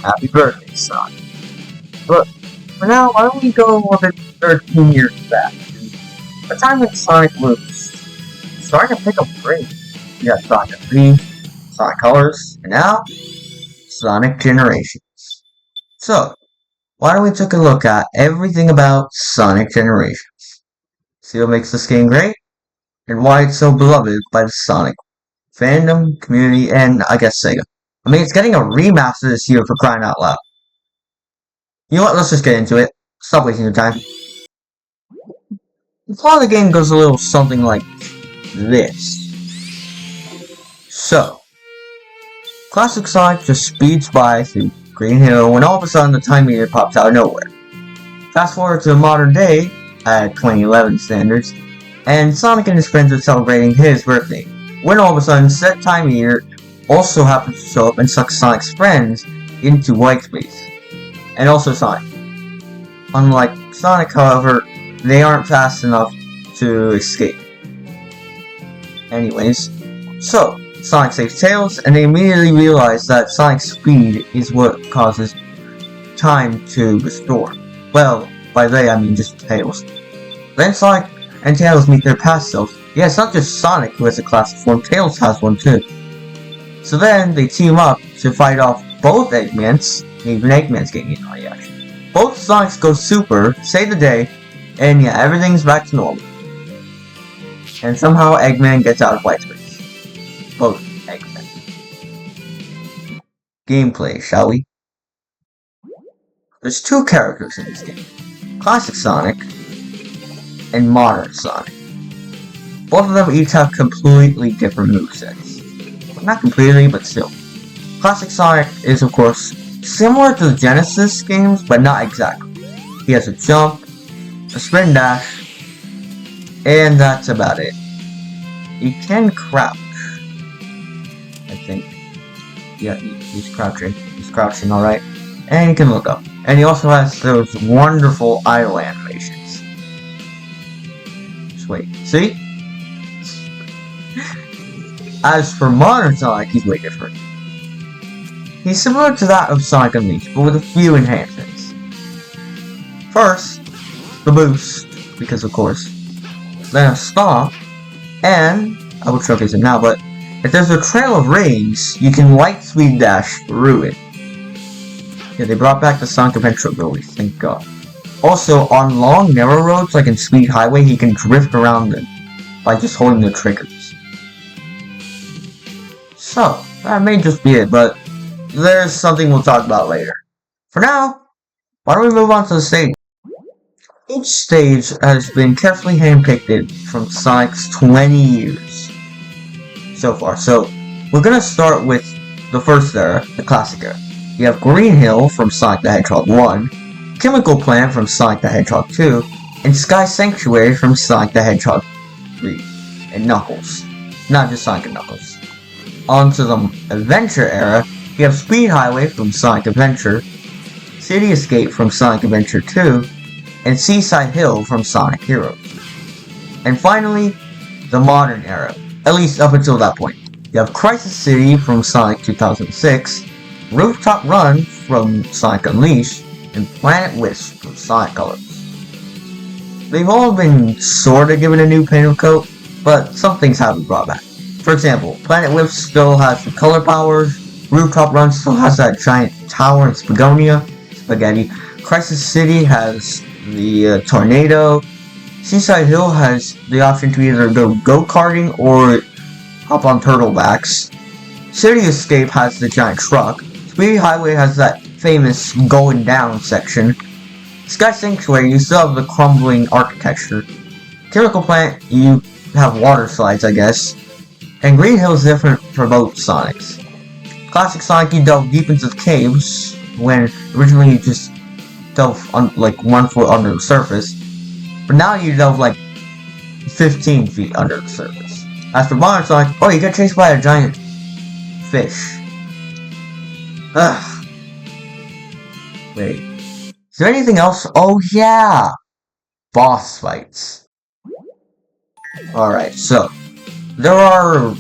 happy birthday, son. But for now, why don't we go a bit 13 years back? A time when Sonic was starting to pick up brains. We got Sonic 3, Sonic Colors, and now Sonic Generations. So, why don't we take a look at everything about Sonic Generations? See what makes this game great, and why it's so beloved by the Sonic fandom, community, and I guess Sega. I mean, it's getting a remaster this year for crying out loud. You know what, let's just get into it. Stop wasting your time. The plot of the game goes a little something like this. So, classic Sonic just speeds by through Green Hill when all of a sudden the time meter pops out of nowhere. Fast forward to the modern day, at 2011 standards, and Sonic and his friends are celebrating his birthday, when all of a sudden said time meter also happens to show up and sucks Sonic's friends into white space, and also Sonic. Unlike Sonic, however, they aren't fast enough to escape. Anyways, so Sonic saves Tails, and they immediately realize that Sonic's speed is what causes time to restore. Well, by they I mean just Tails. Then Sonic and Tails meet their past selves. Yeah, it's not just Sonic who has a classic form, Tails has one too. So then they team up to fight off both Eggmans, even Eggman's getting in on the action. Both Sonics go super, save the day, and yeah, everything's back to normal. And somehow Eggman gets out of white space. Both Eggman. Gameplay, shall we? There's two characters in this game. Classic Sonic and Modern Sonic. Both of them each have completely different movesets. Not completely, but still. Classic Sonic is, of course, similar to the Genesis games, but not exactly. He has a jump, a sprint dash, and that's about it. He can crouch, I think. Yeah, he's crouching. He's crouching, alright. And he can look up. And he also has those wonderful idle animations. Just wait. See? As for Modern Sonic, he's way different. He's similar to that of Sonic Unleashed, but with a few enhancements. First, the boost, because of course. Then a stop, and I will showcase it now, but if there's a trail of rings, you can light speed dash through it. Yeah, they brought back the Sonic Adventure ability, thank God. Also, on long, narrow roads, like in Speed Highway, he can drift around them by just holding the triggers. So, that may just be it, but there's something we'll talk about later. For now, why don't we move on to the stage? Each stage has been carefully handpicked from Sonic's 20 years so far. So, we're gonna start with the first era, the classic era. You have Green Hill from Sonic the Hedgehog 1, Chemical Plant from Sonic the Hedgehog 2, and Sky Sanctuary from Sonic the Hedgehog 3, and Knuckles. Not just Sonic and Knuckles. On to the Adventure era, you have Speed Highway from Sonic Adventure, City Escape from Sonic Adventure 2, and Seaside Hill from Sonic Heroes. And finally, the modern era, at least up until that point. You have Crisis City from Sonic 2006, Rooftop Run from Sonic Unleashed, and Planet Wisp from Sonic Colors. They've all been sorta given a new paint coat, but some things have been brought back. For example, Planet Wisp still has the color powers, Rooftop Run still has that giant tower in Spaghetti. Crisis City has the tornado. Seaside Hill has the option to either go go-karting or hop on turtlebacks. City Escape has the giant truck. Speedy Highway has that famous going down section. Sky Sanctuary, you still have the crumbling architecture. Chemical Plant, you have water slides, I guess. And Green Hill is different for both Sonics. Classic Sonic, you delve deep into the caves, when originally you just delve like 1 foot under the surface. But now you delve like 15 feet under the surface. As for Modern Sonic, oh, you get chased by a giant fish. Ugh. Wait. Is there anything else? Oh yeah! Boss fights. Alright, so there are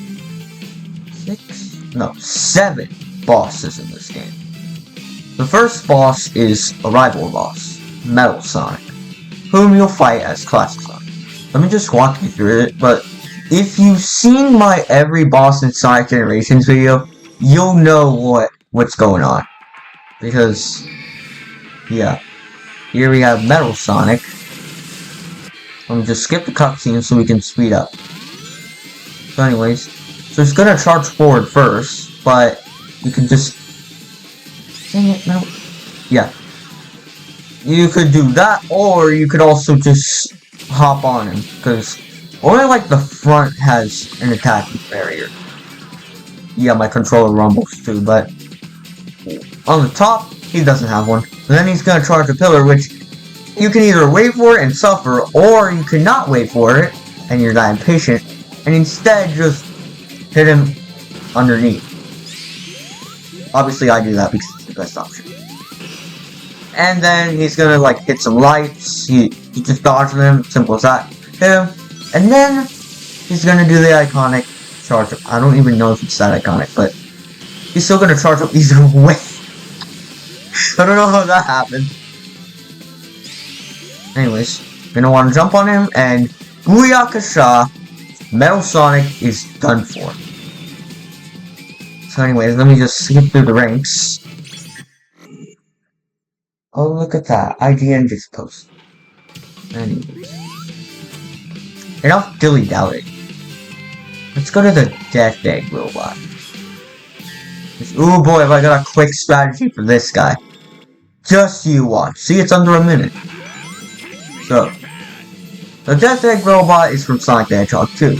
7 bosses in this game. The first boss is a rival boss, Metal Sonic, whom you'll fight as Classic Sonic. Let me just walk you through it, but if you've seen my every boss in Sonic Generations video, you'll know what's going on. Because, yeah, here we have Metal Sonic. Let me just skip the cutscene so we can speed up. So anyways, so it's gonna charge forward first, but you can just... Dang it, no. Yeah. You could do that, or you could also just hop on him, because only like the front has an attack barrier. Yeah, my controller rumbles too, but on the top, he doesn't have one. And then he's gonna charge a pillar, which you can either wait for it and suffer, or you can not wait for it, and you're not impatient, and instead just hit him underneath. Obviously I do that because it's the best option. And then he's gonna like hit some lights, you just dodge them, simple as that, hit him, and then he's gonna do the iconic charge up. I don't even know if it's that iconic, but he's still gonna charge up either way. I don't know how that happened. Anyways, you're gonna want to jump on him, and Booyakasha, Metal Sonic is done for. So anyways, let me just skip through the ranks. Oh, look at that. IGN just posted. Anyways. Enough dilly-dally. Let's go to the Death Egg robot. Ooh boy, have I got a quick strategy for this guy. Just you watch. See, it's under a minute. So, the Death Egg robot is from Sonic the Hedgehog 2.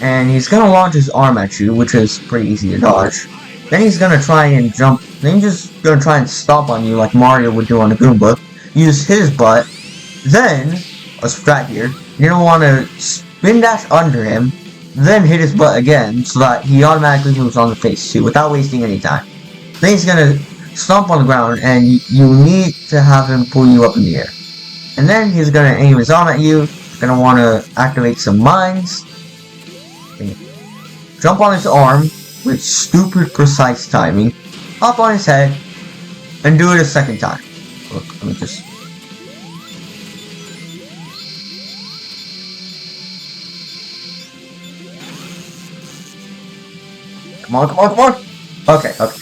And he's gonna launch his arm at you, which is pretty easy to dodge. Then he's gonna try and jump. Then he's just gonna try and stomp on you like Mario would do on the Goomba. Use his butt. Then, a strat here, you're gonna want to spin dash under him. Then hit his butt again, so that he automatically moves on the face too, without wasting any time. Then he's gonna stomp on the ground, and you need to have him pull you up in the air. And then he's gonna aim his arm at you. Gonna want to activate some mines. Jump on his arm with stupid precise timing. Hop on his head, and do it a second time. Look, let me just. Come on, come on, come on! Okay, okay.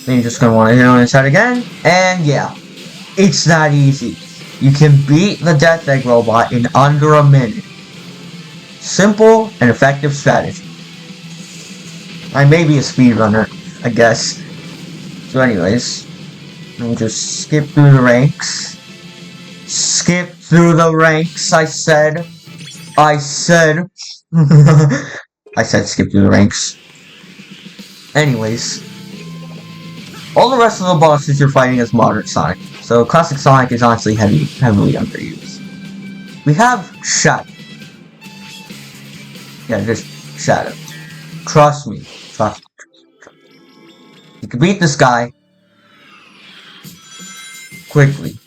Then you're just gonna want to hit on his head again, and yeah. It's that easy. You can beat the Death Egg robot in under a minute. Simple and effective strategy. I may be a speedrunner, I guess. So anyways, let me just skip through the ranks. Skip through the ranks, I said. I said skip through the ranks. Anyways, all the rest of the bosses you're fighting is modern Sonic, so Classic Sonic is honestly heavily underused. We have Shadow. Yeah, just Shadow. Trust me. Trust me. You can beat this guy quickly.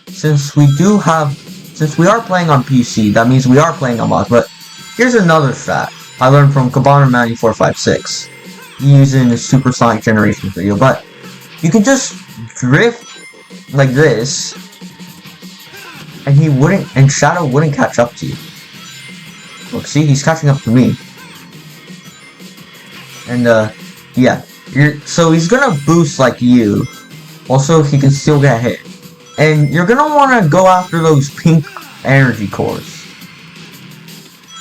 Since we are playing on PC, that means we are playing on mods, but here's another strat I learned from Cabana9456 using the Super Sonic Generations video, but you can just drift like this and Shadow wouldn't catch up to you. Look, see, he's catching up to me. And yeah, so he's gonna boost like you. Also, he can still get hit. And you're gonna wanna go after those pink energy cores.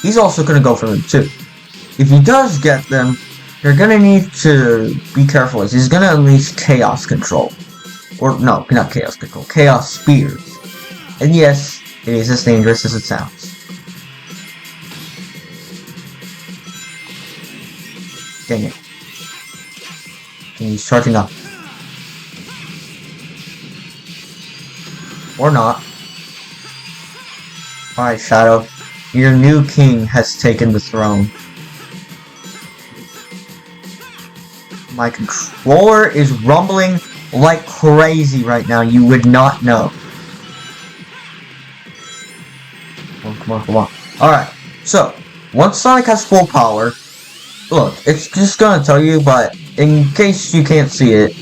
He's also gonna go for them too. If he does get them, you're gonna need to be careful as he's gonna unleash Chaos Control. Or, no, not Chaos Control, Chaos Spears. And yes, it is as dangerous as it sounds. Dang it. And he's charging up. Or not. Alright, Shadow. Your new king has taken the throne. My controller is rumbling like crazy right now. You would not know. Come on, come on, come on. Alright, so, once Sonic has full power, look, it's just gonna tell you, but in case you can't see it,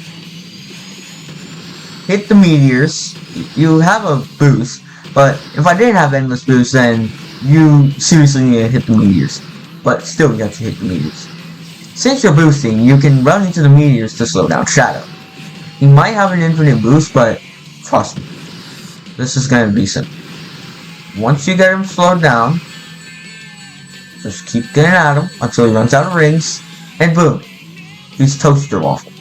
hit the meteors. You have a boost, but if I didn't have endless boost, then you seriously need to hit the meteors. But still, you have to hit the meteors. Since you're boosting, you can run into the meteors to slow down Shadow. He might have an infinite boost, but trust me, this is gonna be simple. Once you get him slowed down, just keep getting at him until he runs out of rings, and boom, he's toaster waffles.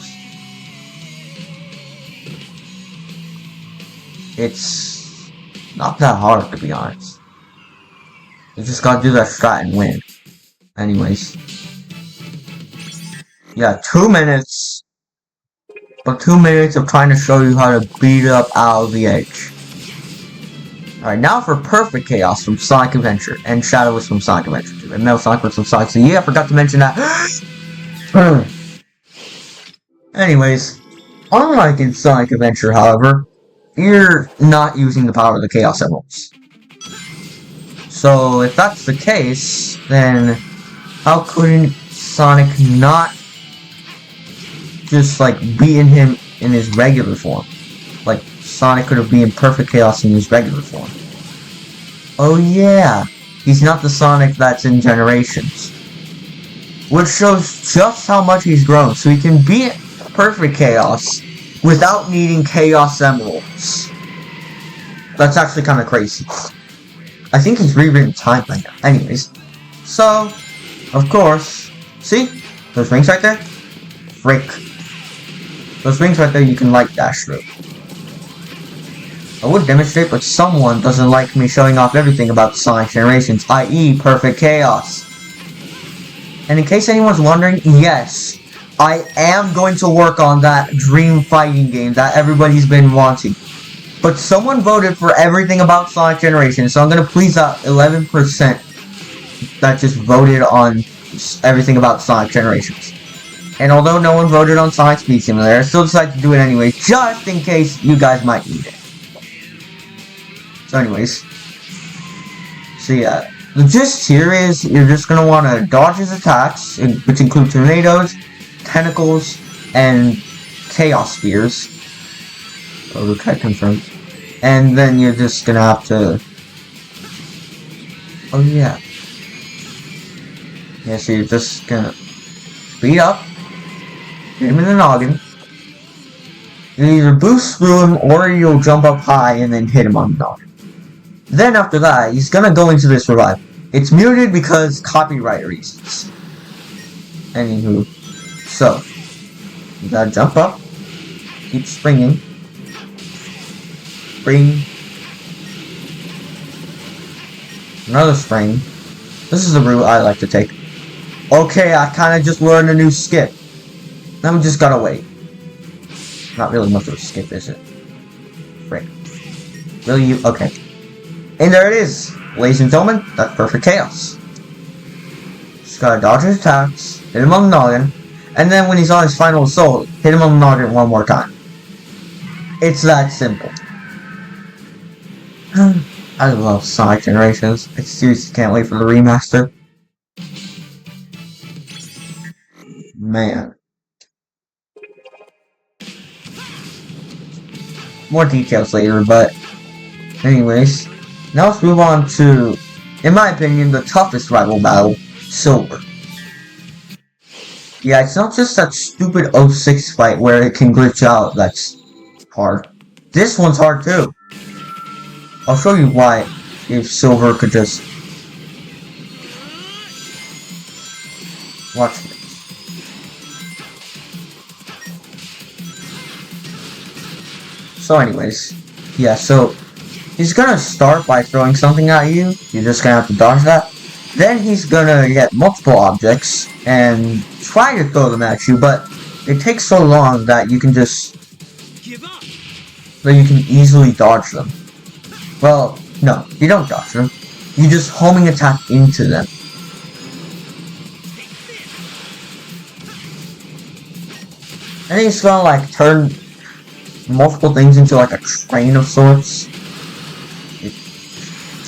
It's not that hard, to be honest. You just gotta do that strat and win. Anyways. Yeah, 2 minutes. But 2 minutes of trying to show you how to beat up Owl the Edge. Alright, now for Perfect Chaos from Sonic Adventure. And Shadow was from Sonic Adventure 2. And Metal Sonic was from Sonic CD. Yeah, I forgot to mention that. Anyways, unlike in Sonic Adventure, however, you're not using the power of the Chaos Emeralds. So, if that's the case, then how couldn't Sonic not just, like, beaten him in his regular form? Like, Sonic could have been Perfect Chaos in his regular form. Oh yeah, he's not the Sonic that's in Generations. Which shows just how much he's grown, so he can beat Perfect Chaos without needing Chaos Emeralds. That's actually kind of crazy. I think he's rewritten time right now. Anyways, so, of course, see? Those rings right there? Frick. Those rings right there you can light dash through. I would demonstrate, but someone doesn't like me showing off everything about Sonic Generations, i.e. Perfect Chaos. And in case anyone's wondering, yes, I am going to work on that dream fighting game that everybody's been wanting. But someone voted for everything about Sonic Generations, so I'm going to please that 11% that just voted on everything about Sonic Generations. And although no one voted on Sonic Speed Simulator, I still decided to do it anyway, just in case you guys might need it. So anyways, so yeah, the gist here is you're just going to want to dodge his attacks, which include tornadoes, tentacles, and chaos spheres. Okay, confirmed. And then you're just going to have to... Oh yeah. Yeah, so you're just going to speed up, hit him in the noggin. You either boost through him or you'll jump up high and then hit him on the noggin. Then after that, he's gonna go into this revival. It's muted because copyright reasons. Anywho, so you gotta jump up, keep springing, spring, another spring. This is the route I like to take. Okay, I kinda just learned a new skip. Now we just gotta wait. Not really much of a skip, is it? Frick. Really, you? Okay. And there it is, ladies and gentlemen, that's Perfect Chaos. Just gotta dodge his attacks, hit him on the noggin, and then when he's on his final assault, hit him on the noggin one more time. It's that simple. I love Sonic Generations. I seriously can't wait for the remaster. Man. More details later, but anyways. Now let's move on to, in my opinion, the toughest rival battle, Silver. Yeah, it's not just that stupid 06 fight where it can glitch out that's hard. This one's hard too. I'll show you why if Silver could just... Watch this. So anyways, yeah, so... He's gonna start by throwing something at you. You're just gonna have to dodge that. Then he's gonna get multiple objects and try to throw them at you, but it takes so long that you can just... that you can easily dodge them. Well, no, you don't dodge them. You just homing attack into them. And he's gonna like turn multiple things into like a train of sorts.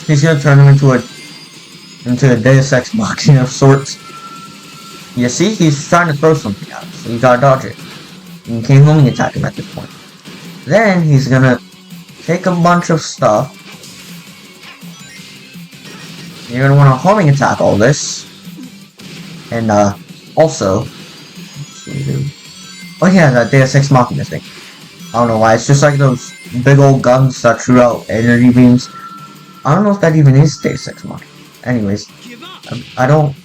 He's gonna turn him into a Deus Ex Machina of sorts. You see, he's trying to throw something out, so you gotta dodge it. You can't homing attack him at this point. Then he's gonna take a bunch of stuff. You're gonna want to homing attack all this. And also, oh yeah, that Deus Ex Machina thing. I don't know why, it's just like those big old guns that shoot out energy beams. I don't know if that even is Deus Ex Machina. Anyways, I don't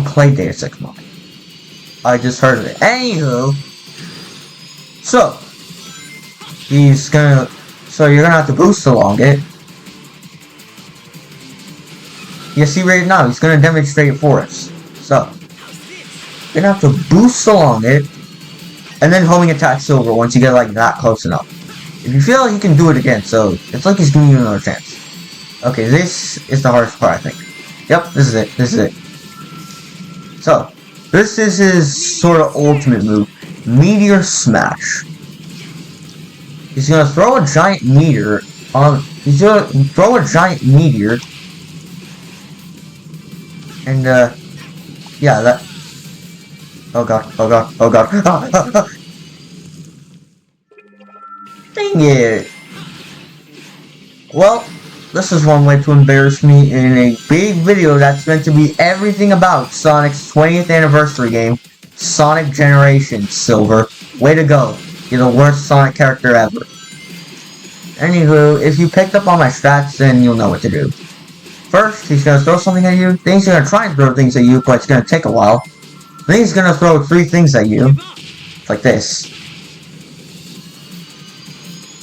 play Deus Ex Machina. I just heard of it. Anywho, so you're gonna have to boost along it. You see right now, he's gonna demonstrate it for us. So, you're gonna have to boost along it, and then homing attack Silver once you get like that close enough. If you feel like you can do it again, so it's like he's giving you another chance. Okay, this is the hardest part, I think. Yep, this is it. This is it. So, this is his sort of ultimate move, Meteor Smash. He's gonna throw a giant meteor on. He's gonna throw a giant meteor, and yeah, that. Oh god! Oh god! Oh god! Dang it! Well, this is one way to embarrass me in a big video that's meant to be everything about Sonic's 20th anniversary game, Sonic Generations, Silver. Way to go. You're the worst Sonic character ever. Anywho, if you picked up on my stats, then you'll know what to do. First, he's gonna throw something at you, then he's gonna try and throw things at you, but it's gonna take a while. Then he's gonna throw 3 things at you, like this.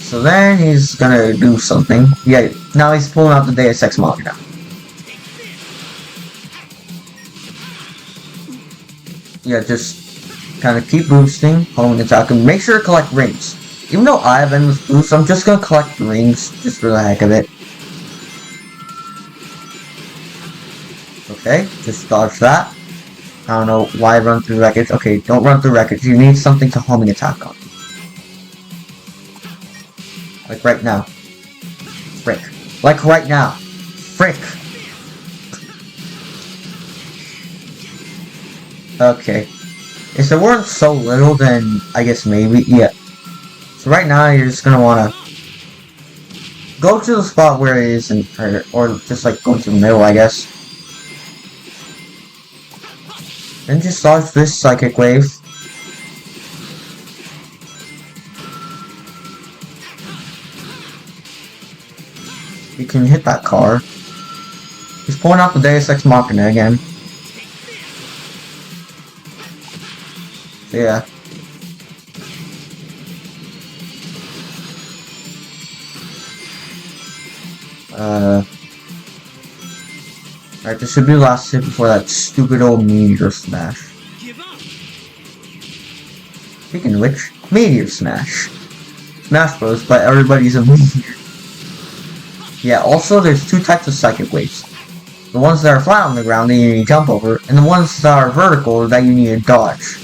So then he's gonna do something. Yeah, now he's pulling out the Deus Ex Machina. Yeah, just kind of keep boosting, homing attack, and make sure to collect rings. Even though I have endless boosts, I'm just gonna collect rings, just for the heck of it. Okay, just dodge that. I don't know why I run through wreckage. Okay, don't run through wreckage. You need something to homing attack on. Like right now. Frick. Like right now. Frick. Okay. If it weren't so little, then I guess maybe, yeah. So right now, you're just gonna wanna go to the spot where it is, or just like go to the middle, I guess. Then just dodge this Psychic Wave. You can hit that car. He's pulling out the Deus Ex Machina again. So yeah. Alright, this should be the last hit before that stupid old Meteor Smash. Speaking of which, Meteor Smash. Smash Bros, but everybody's a meteor. Yeah, also there's 2 types of Psychic Waves. The ones that are flat on the ground that you need to jump over, and the ones that are vertical that you need to dodge.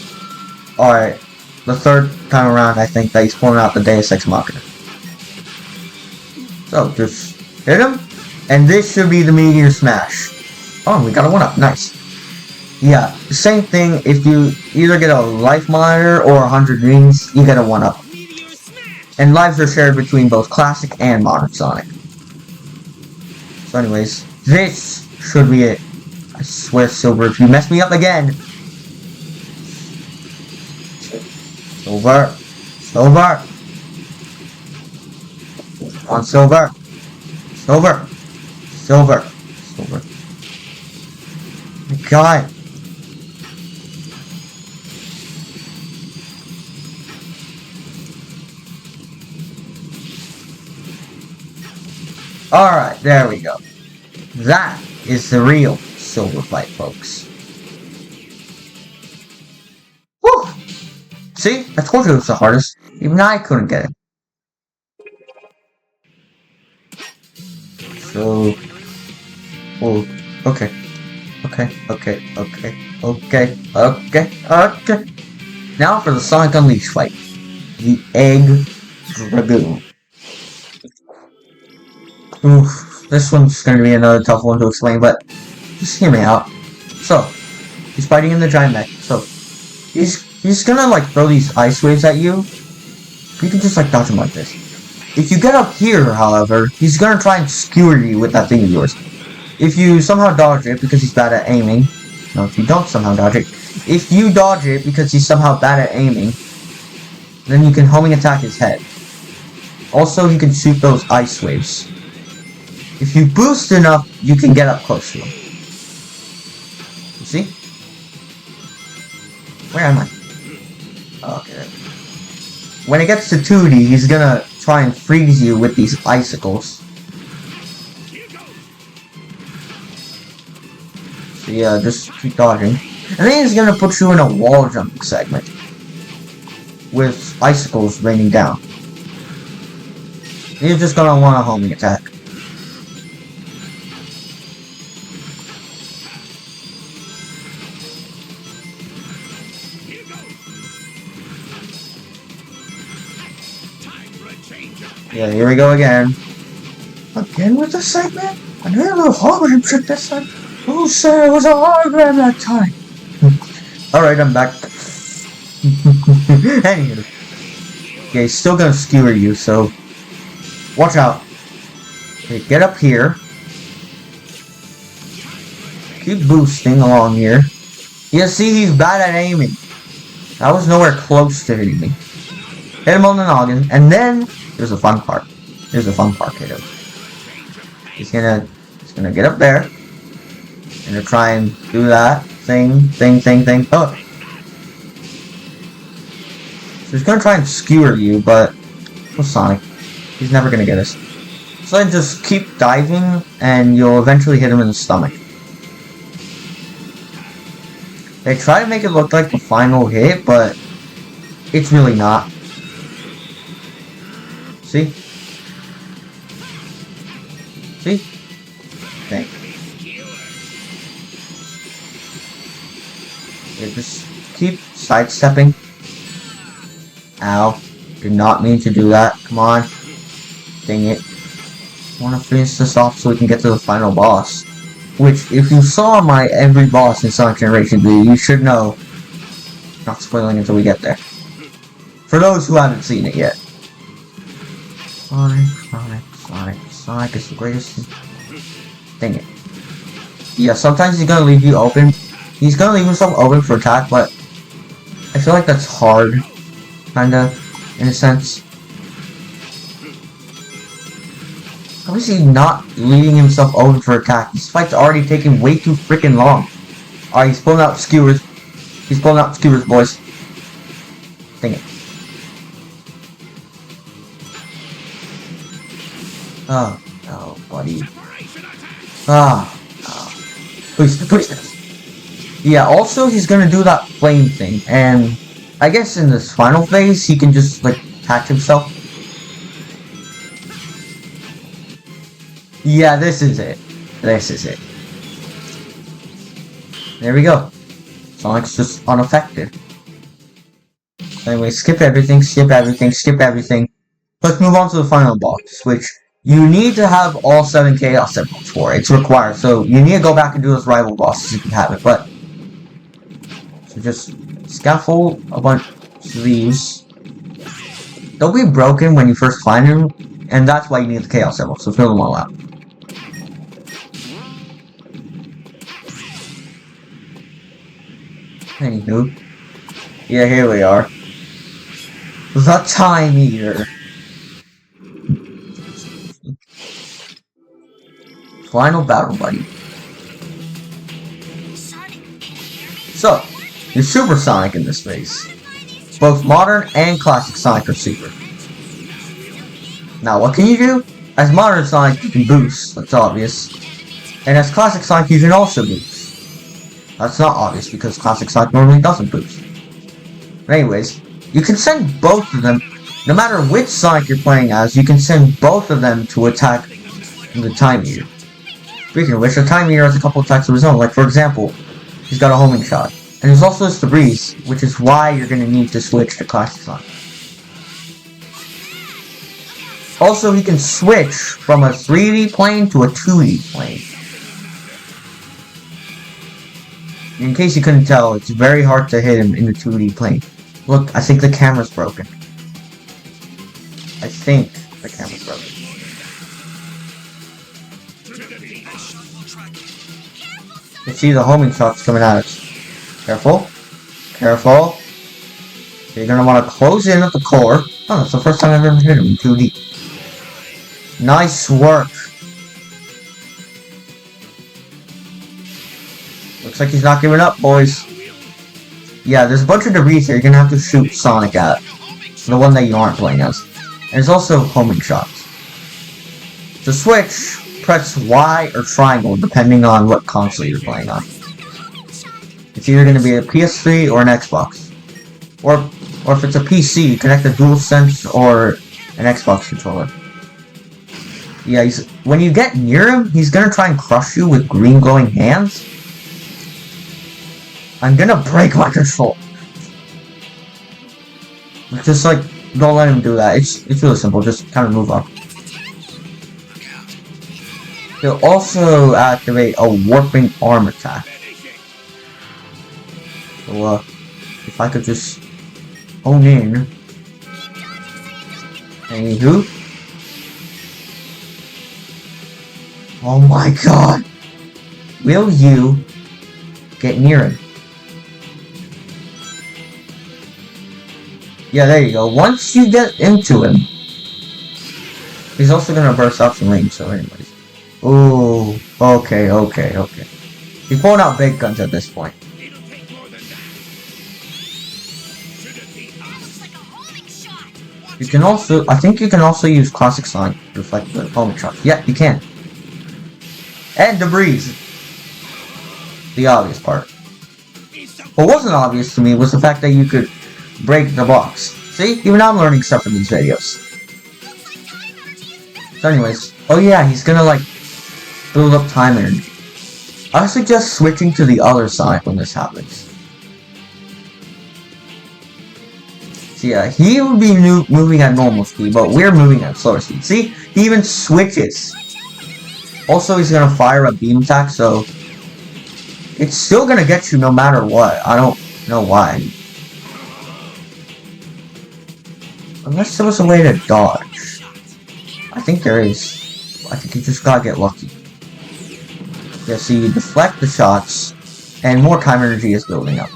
Alright, the third time around I think that he's pulling out the Deus Ex Machina. So, just hit him, and this should be the Meteor Smash. Oh, we got a 1-up, nice. Yeah, same thing, if you either get a life monitor or 100 rings, you get a 1-up. And lives are shared between both Classic and Modern Sonic. So anyways, this should be it. I swear, Silver, if you mess me up again. Silver. Silver. Come on, Silver. Silver. Silver. Silver. My God. Alright, there we go. That is the real Silver fight, folks. Woo! See? I told you it was the hardest. Even I couldn't get it. So... Oh, okay. Okay. Now for the Sonic Unleashed fight. The Egg Dragoon. Oof, this one's going to be another tough one to explain, but just hear me out. So, He's fighting in the giant mech, so he's gonna like throw these ice waves at you. You can just like dodge him like this. If you get up here, however, he's gonna try and skewer you with that thing of yours. If you somehow dodge it because he's bad at aiming, no, if you don't somehow dodge it, if you dodge it because he's somehow bad at aiming, then you can homing attack his head. Also, you can shoot those ice waves. If you boost enough, you can get up close to him. You see? Where am I? Okay. When it gets to 2D, he's gonna try and freeze you with these icicles. So yeah, just keep dodging. And then he's gonna put you in a wall jumping segment with icicles raining down. You're just gonna want a homing attack. Yeah, here we go again. Again with the segment? Another little hologram trick this time? Who said it was a hologram that time? Alright, I'm back. Anywho. Yeah, he's still gonna skewer you, so watch out. Okay, get up here. Keep boosting along here. Yeah, see, he's bad at aiming. I was nowhere close to hitting me. Hit him on the noggin, and then here's the fun part. Here's the fun part, kiddo. He's gonna get up there. Gonna try and do that thing. Oh. So he's gonna try and skewer you, but with Sonic, he's never gonna get us. So then just keep diving, and you'll eventually hit him in the stomach. They try to make it look like the final hit, but it's really not. See? See? Okay. Yeah, just keep sidestepping. Ow. Did not mean to do that. Come on. Dang it. I want to finish this off so we can get to the final boss. Which, if you saw my every boss in Sonic Generation video, you should know. Not spoiling until we get there. For those who haven't seen it yet. Sonic is the greatest. Dang it. Yeah, sometimes he's gonna leave you open. He's gonna leave himself open for attack, but I feel like that's hard. Kinda, in a sense. How is he not leaving himself open for attack? This fight's already taking way too freaking long. Alright, he's pulling out skewers. He's pulling out skewers, boys. Dang it. Oh, no, buddy. Please. Yeah, also he's gonna do that flame thing, and I guess in this final phase, he can just, like, attack himself. Yeah, this is it. This is it. There we go. Sonic's just unaffected. Anyway, skip everything. Let's move on to the final boss, which you need to have all 7 Chaos Emeralds for. It's required, so you need to go back and do those rival bosses if you have it, but... So just scaffold a bunch of these. They'll be broken when you first find them, and that's why you need the Chaos Emeralds, so fill them all out. Anywho. Yeah, here we are. The Time Eater. Final battle, buddy. So, you're Super Sonic in this phase. Both modern and classic Sonic are super. Now, what can you do? As modern Sonic, you can boost. That's obvious. And as classic Sonic, you can also boost. That's not obvious because classic Sonic normally doesn't boost. But anyways, you can send both of them. No matter which Sonic you're playing as, you can send both of them to attack the Time Eater. Speaking of which, the Time Eater has a couple attacks of his own. Like, for example, he's got a homing shot. And there's also this Breeze, which is why you're going to need to switch to Classic Sonic. Also, he can switch from a 3D plane to a 2D plane. In case you couldn't tell, it's very hard to hit him in the 2D plane. Look, I think the camera's broken. I think the camera's broken. You see the homing shots coming at us. Careful. Careful. You're gonna want to close in at the core. Oh, that's the first time I've ever hit him in 2D. Nice work. Looks like he's not giving up, boys. Yeah, there's a bunch of debris here you're gonna have to shoot Sonic at. The one that you aren't playing as. And there's also homing shots. To switch, press Y or triangle depending on what console you're playing on. It's either going to be a PS3 or an Xbox. Or if it's a PC, connect a DualSense or an Xbox controller. Yeah, when you get near him, he's going to try and crush you with green glowing hands. I'm going to break my control. Just like, don't let him do that. It's really simple. Just kind of move up. He'll also activate a warping arm attack. So, if I could just hone in. Anywho. Oh my god. Will you get near him? Yeah, there you go. Once you get into him, he's also gonna burst out some range, so anyways. Ooh, okay. He's pulling out big guns at this point. You can also, I think you can also use Classic Sonic to reflect the homing shots. Yeah, you can. And debris. The obvious part. What wasn't obvious to me was the fact that you could break the box. See? Even I'm learning stuff from these videos. So anyways, oh yeah, he's gonna like build up time energy. I suggest switching to the other Sonic when this happens. So yeah, he would be moving at normal speed, but we're moving at slower speed. See? He even switches. Also, he's gonna fire a beam attack, so it's still gonna get you no matter what. I don't know why. Unless there was a way to dodge. I think there is. I think you just gotta get lucky. Yeah, see, you deflect the shots, and more time energy is building up.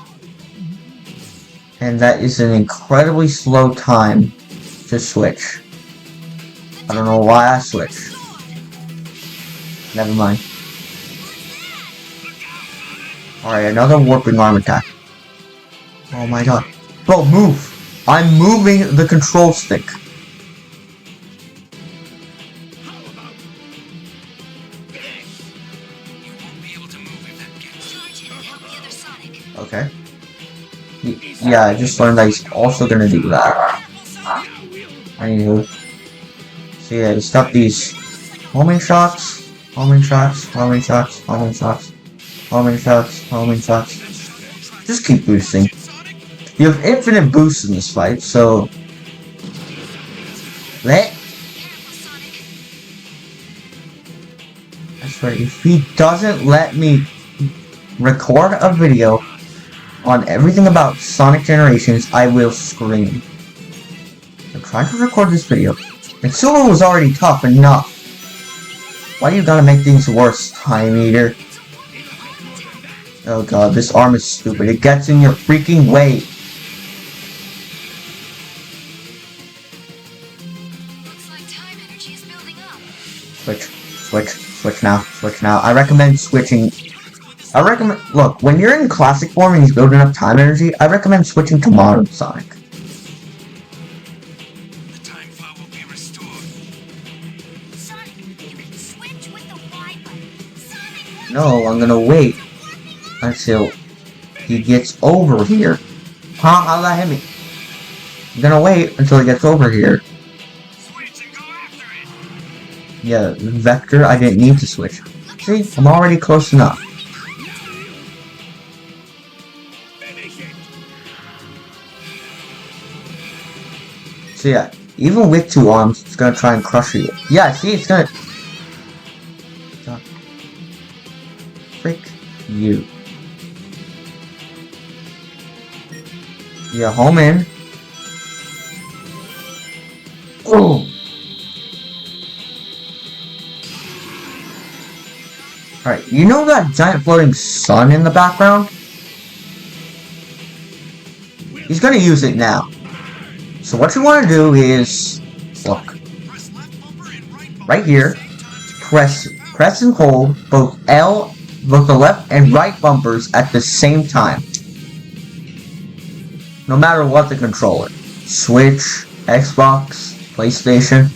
And that is an incredibly slow time to switch. I don't know why I switched. Never mind. Alright, another warping arm attack. Oh my god. Bro, move! I'm moving the control stick. Okay. Yeah, I just learned that he's also gonna do that. Anywho. So yeah, just stop these homing shots, homing shots, homing shots, homing shots, homing shots, homing shots. Just keep boosting. You have infinite boosts in this fight, so I swear, if he doesn't let me record a video on everything about Sonic Generations, I will scream. I'm trying to record this video, and Silver was already tough enough. Why do you gotta make things worse, Time Eater? Oh god, this arm is stupid. It gets in your freaking way. Switch now. I recommend switching. Look, when you're in classic form and he's building up time energy, I recommend switching to modern Sonic. The time flow will be restored. Sonic, you can switch with the Y button. Sonic, no, I'm gonna wait until he gets over here. Huh? How'd that hit me? I'm gonna wait until he gets over here. switch and go after it. Yeah, Vector, I didn't need to switch. See, I'm already close enough. Finish it. So yeah, even with two arms, it's gonna try and crush you. Yeah, see, it's gonna... Frick you. Yeah, home in. Oh. Alright, you know that giant floating sun in the background? He's gonna use it now. So what you want to do is, look, right here, press and hold both the left and right bumpers at the same time. No matter what the controller. Switch, Xbox, PlayStation.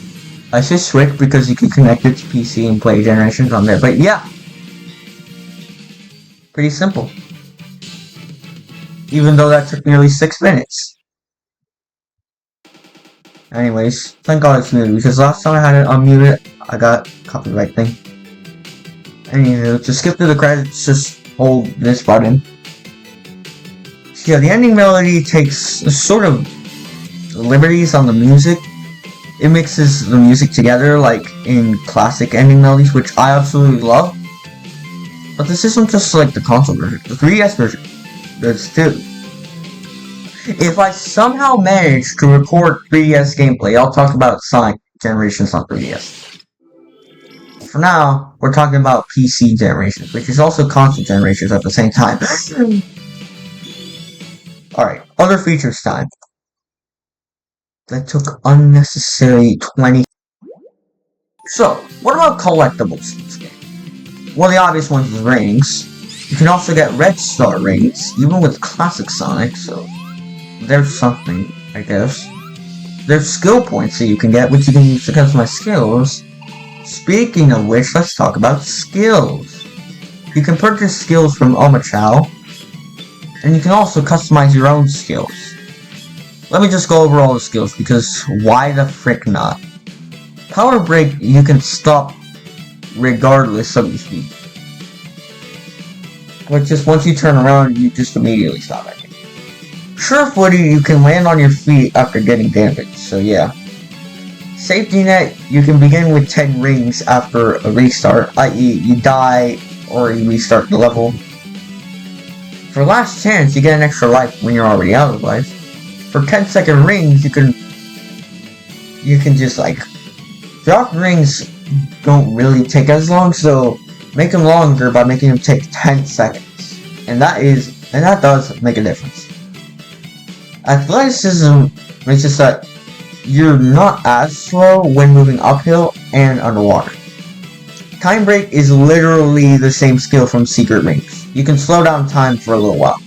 I say Switch because you can connect it to PC and play Generations on there, but yeah. Pretty simple. Even though that took nearly 6 minutes. Anyways, thank God it's muted, because last time I had it unmuted, I got copyright thing. Anywho, to skip through the credits, just hold this button. So yeah, the ending melody takes sort of liberties on the music. It mixes the music together like in classic ending melodies, which I absolutely love. But this isn't just like the console version, the 3DS version. There's two. If I somehow manage to record 3DS gameplay, I'll talk about Sonic Generations on 3DS. For now, we're talking about PC Generations, which is also console Generations at the same time. Alright, other features time. That took unnecessary 20. So, what about collectibles in this game? Well, the obvious ones is rings. You can also get red star rings, even with classic Sonic, so there's something, I guess. There's skill points that you can get, which you can use to customize skills. Speaking of which, let's talk about skills. You can purchase skills from Omochao, and you can also customize your own skills. Let me just go over all the skills, because why the frick not? Power Break, you can stop regardless of your speed. But just once you turn around, you just immediately stop, I think. Sure-footed, you can land on your feet after getting damaged, so yeah. Safety Net, you can begin with 10 rings after a restart, i.e. you die or you restart the level. For Last Chance, you get an extra life when you're already out of life. For 10-second rings, you can just like, drop rings don't really take as long, so make them longer by making them take 10 seconds. And that does make a difference. Athleticism makes it so that you're not as slow when moving uphill and underwater. Time Break is literally the same skill from Secret Rings. You can slow down time for a little while.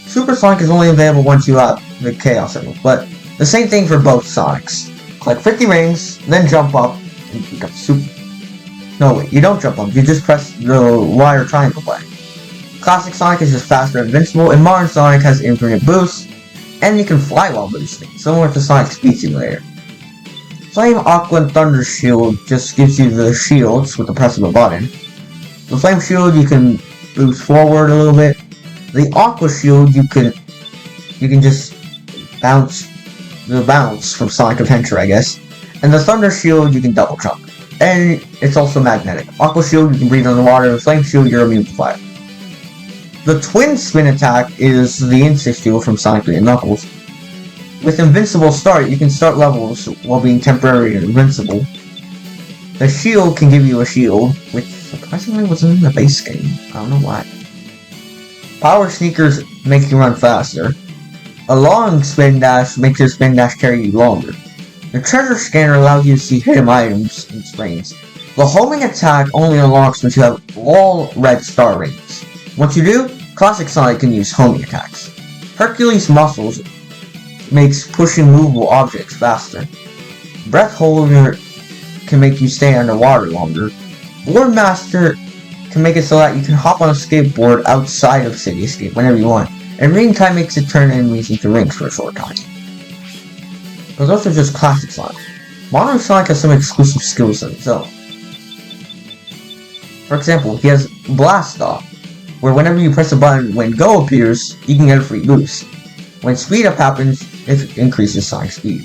Super Sonic is only available once you have the Chaos Emerald, but the same thing for both Sonics. Collect 50 rings, then jump up, and become Super. No wait, you don't jump up, you just press the Y or triangle button. Classic Sonic is just faster and invincible, and Modern Sonic has infinite boosts, and you can fly while boosting, similar to Sonic Speed Simulator. Flame, Aqua, and Thunder Shield just gives you the shields with the press of a button. The Flame Shield you can boost forward a little bit. The Aqua Shield you can just bounce from Sonic Adventure, I guess. And the Thunder Shield you can double jump. And it's also magnetic. Aqua Shield you can breathe underwater, the Flame Shield you're immune to fire. The Twin Spin attack is the Insect Shield from Sonic 3 and Knuckles. With Invincible Start, you can start levels while being temporarily invincible. The shield can give you a shield, which surprisingly wasn't in the base game. I don't know why. Power Sneakers make you run faster. A long Spin Dash makes your Spin Dash carry you longer. The Treasure Scanner allows you to see hidden items in screens. The Homing attack only unlocks once you have all red star rings. Once you do, Classic Sonic can use homing attacks. Hercules Muscles makes pushing movable objects faster. Breath Holder can make you stay underwater longer. Board Master can make it so that you can hop on a skateboard outside of City Escape whenever you want. And Ring Time makes it turn enemies into rings for a short time. But those are just Classic Sonic. Modern Sonic has some exclusive skills of its own. For example, he has Blast Off, where whenever you press a button when Go appears, you can get a free boost. When Speed Up happens, it increases Sonic's speed.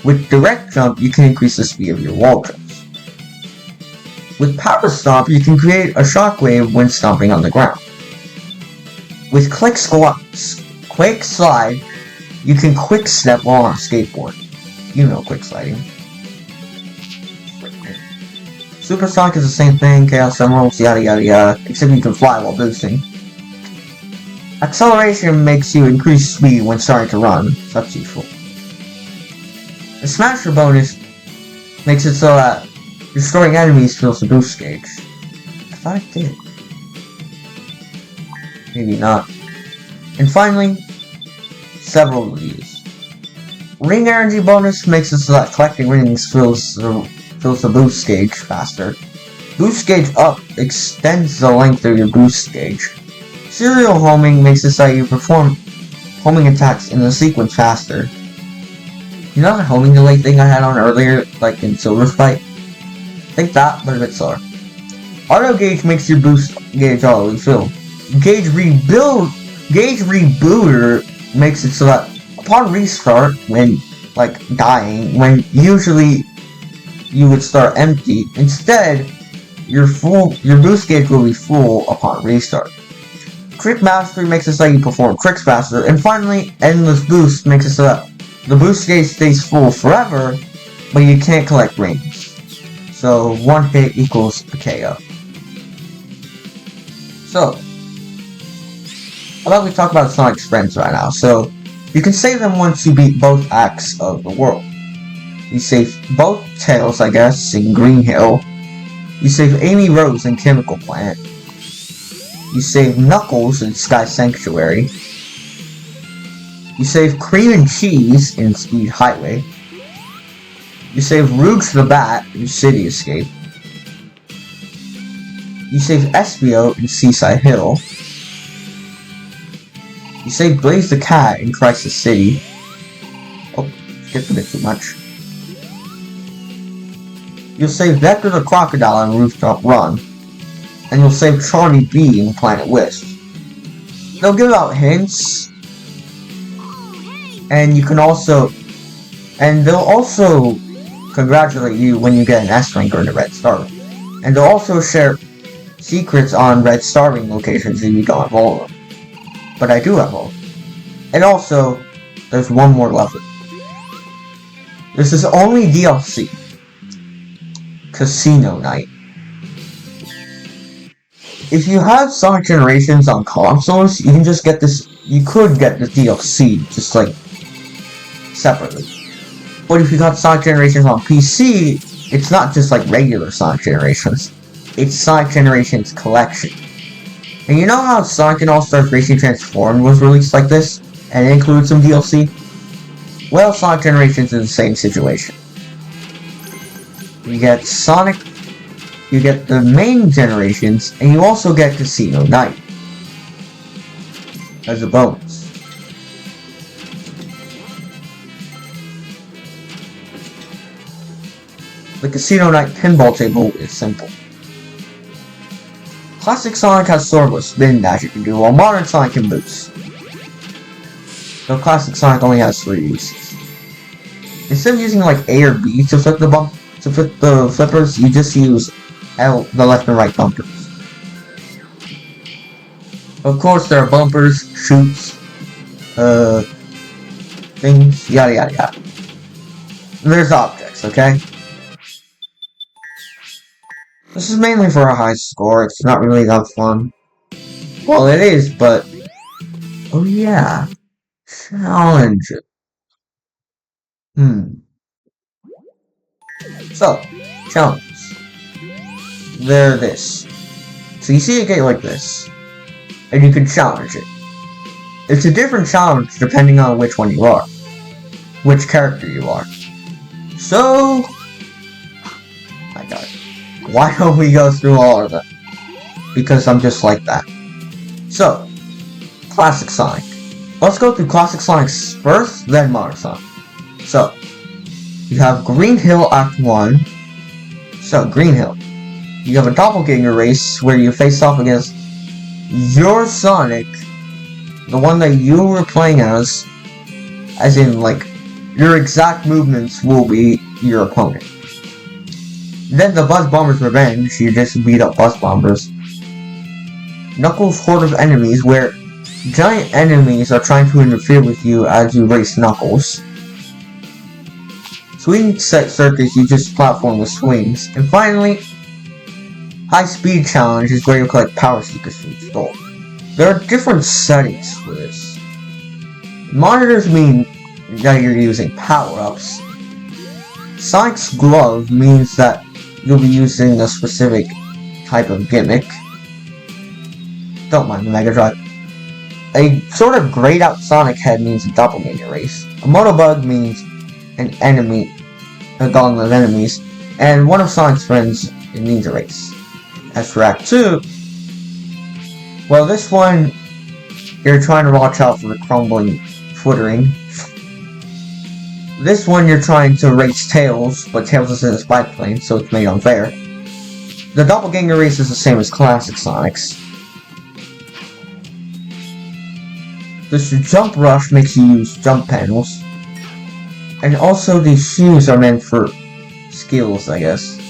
With Direct Jump, you can increase the speed of your wall jumps. With Power Stomp, you can create a shockwave when stomping on the ground. With Quick Slide, You can quick step while on a skateboard. You know quick sliding. Supersonic is the same thing, Chaos Emeralds, yada yada yada, except you can fly while boosting. Acceleration makes you increase speed when starting to run, so that's useful. The Smasher bonus makes it so that destroying enemies fills the boost gauge. I thought it did. Maybe not. And finally, several reviews. Ring Energy bonus makes it so that collecting rings fills the boost gauge faster. Boost gauge up extends the length of your boost gauge. Serial homing makes it so you perform homing attacks in the sequence faster. You know that homing delay thing I had on earlier, like in Silver Spike? Think that, but a bit slower. Auto gauge makes your boost gauge always fill. Gauge rebooter makes it so that upon restart, when dying, when usually you would start empty, instead your boost gauge will be full upon restart. Trick Mastery makes it so you perform tricks faster, and finally, Endless Boost makes it so that the boost gauge stays full forever, but you can't collect rings. So, one hit equals a KO. So, how about we talk about Sonic's friends right now? So, you can save them once you beat both acts of the world. You save both Tails, I guess, in Green Hill. You save Amy Rose in Chemical Plant. You save Knuckles in Sky Sanctuary. You save Cream and Cheese in Speed Highway. You save Rouge the Bat in City Escape. You save Espio in Seaside Hill. You save Blaze the Cat in Crisis City. Oh, skipped a bit too much. You'll save Vector the Crocodile in Rooftop Run. And you'll save Charlie B in Planet Wisp. They'll give out hints. And you can also... And they'll also congratulate you when you get an S rank or a Red Star ring. And they'll also share secrets on Red Star ring locations if you don't have all of them. But I do have all of them. And also, there's one more level. This is only DLC. Casino Night. If you have Sonic Generations on consoles, you can just get this, you could get the DLC, just like, separately. But if you got Sonic Generations on PC, it's not just like regular Sonic Generations. It's Sonic Generations Collection. And you know how Sonic and All-Stars Racing Transformed was released like this, and it includes some DLC? Well, Sonic Generations is the same situation. You get Sonic, you get the main generations, and you also get Casino Night as a bonus. The Casino Night pinball table is simple. Classic Sonic has sort of a spin dash you can do, while modern Sonic can boost. So Classic Sonic only has 3 uses. Instead of using like A or B to flip the flippers, you just use L, the left and right bumpers. Of course, there are bumpers, chutes, things, yada yada yada. There's objects, okay? This is mainly for a high score, it's not really that fun. Well, it is, but... Oh yeah. Challenge. So, challenges. They're this. So you see a gate like this, and you can challenge it. It's a different challenge depending on which one you are. Which character you are. So... My god. Why don't we go through all of them? Because I'm just like that. So, Classic Sonic. Let's go through Classic Sonic first, then Modern Sonic. So, you have Green Hill Act 1. So, Green Hill. You have a doppelganger race where you face off against your Sonic, the one that you were playing as in, like, your exact movements will be your opponent. Then the Buzz Bomber's Revenge, you just beat up Buzz Bombers. Knuckles' Horde of Enemies, where Giant enemies are trying to interfere with you as you race Knuckles. Swing set circuits, you just platform with swings. And finally, high speed challenge is where you collect power seekers to install. There are different settings for this. Monitors mean that you're using power-ups. Sonic's glove means that you'll be using a specific type of gimmick. Don't mind the Mega Drive. A sort of grayed out Sonic head means a doppelganger race. A Motobug means an enemy, a gauntlet of enemies, and one of Sonic's friends, it means a race. As for Act 2, well, this one, you're trying to watch out for the crumbling footering. This one, you're trying to race Tails, but Tails is in a spike plane, so it's made unfair. The doppelganger race is the same as classic Sonic's. This jump rush makes you use jump panels. And also these shoes are meant for skills, I guess.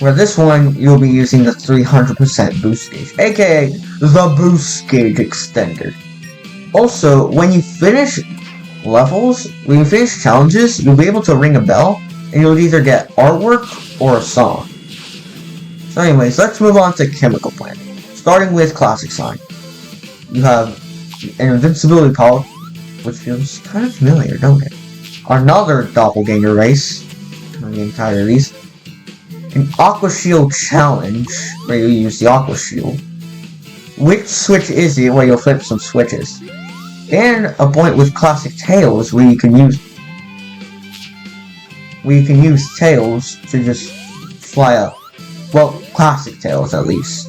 Where this one, you'll be using the 300% boost gauge, aka the boost gauge extender. Also, when you finish levels, when you finish challenges, you'll be able to ring a bell, and you'll either get artwork or a song. So anyways, let's move on to Chemical Plant. Starting with Classic Sonic. You have an invincibility power, which feels kind of familiar, don't it? Another doppelganger race, the entire of these. An Aqua Shield challenge, where you use the Aqua Shield. Which switch is it, where you'll flip some switches. And a point with Classic Tails, where you can use Tails to just fly up. Well, Classic Tails at least.